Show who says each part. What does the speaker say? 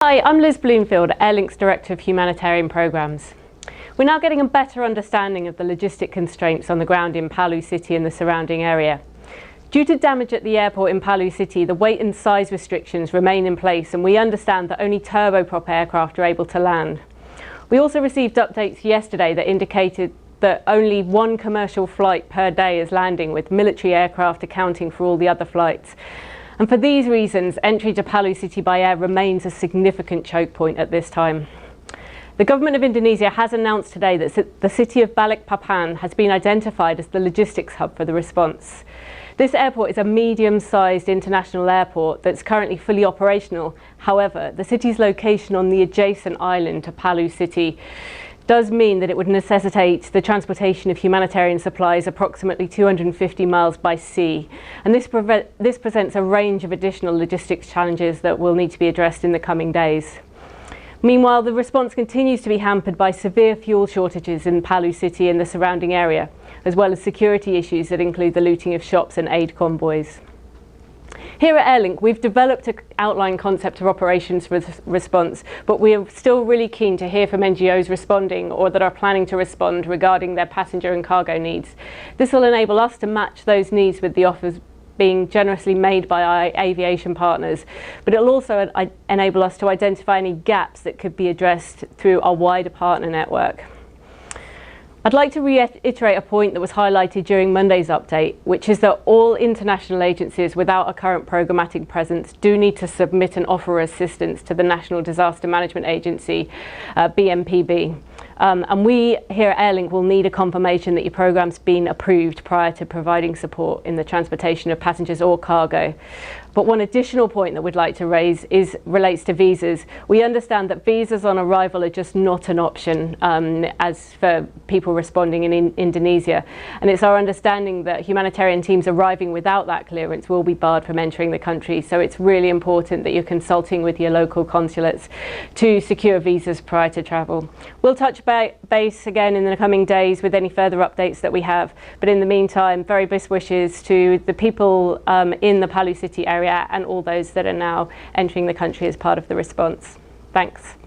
Speaker 1: Hi, I'm Liz Bloomfield, Airlink's Director of Humanitarian Programmes. We're now getting a better understanding of the logistic constraints on the ground in Palu City and the surrounding area. Due to damage at the airport in Palu City, the weight and size restrictions remain in place, and we understand that only turboprop aircraft are able to land. We also received updates yesterday that indicated that only one commercial flight per day is landing, with military aircraft accounting for all the other flights. And for these reasons, entry to Palu City by air remains a significant choke point at this time. The government of Indonesia has announced today that the city of Balikpapan has been identified as the logistics hub for the response. This airport is a medium-sized international airport that's currently fully operational. However, the city's location on the adjacent island to Palu City does mean that it would necessitate the transportation of humanitarian supplies approximately 250 miles by sea. And this presents a range of additional logistics challenges that will need to be addressed in the coming days. Meanwhile, the response continues to be hampered by severe fuel shortages in Palu City and the surrounding area, as well as security issues that include the looting of shops and aid convoys. Here at Airlink, we've developed an outline concept of operations for response, but we are still really keen to hear from NGOs responding or that are planning to respond regarding their passenger and cargo needs. This will enable us to match those needs with the offers being generously made by our aviation partners, but it will also enable us to identify any gaps that could be addressed through our wider partner network. I'd like to reiterate a point that was highlighted during Monday's update, which is that all international agencies without a current programmatic presence do need to submit and offer assistance to the National Disaster Management Agency, BNPB. And we here at Airlink will need a confirmation that your program's been approved prior to providing support in the transportation of passengers or cargo. But one additional point that we'd like to raise relates to visas. We understand that visas on arrival are just not an option as for people responding in Indonesia. And it's our understanding that humanitarian teams arriving without that clearance will be barred from entering the country. So it's really important that you're consulting with your local consulates to secure visas prior to travel. We'll touch base again in the coming days with any further updates that we have. But in the meantime, very best wishes to the people in the Palu City area and all those that are now entering the country as part of the response. Thanks.